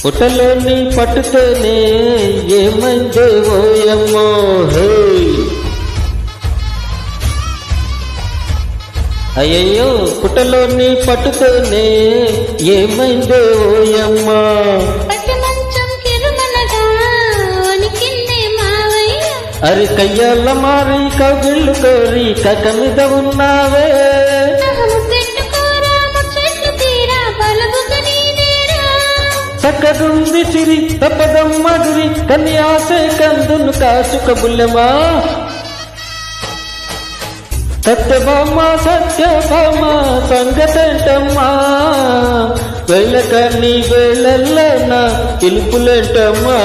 పుటలోని పట్టుతోనే ఏమైందే ఓయమ్మో హే. అయ్యయ్యో పుటలోని పట్టుతోనే ఏమైందే ఓయమ్మా. అరి కయ్యాల మారి కౌగిళ్ళు కోరి కక మీద ఉన్నావే. చక్కదుంది సిరి తప్పదమ్మ గురి కన్యాసే కందును కాచుక బుల్లెమా. సత్యభామ సత్యభామ సంగతంటమ్మా. వెళ్ళక నీ వేళల్లో నా పిలుపులేంటమ్మా.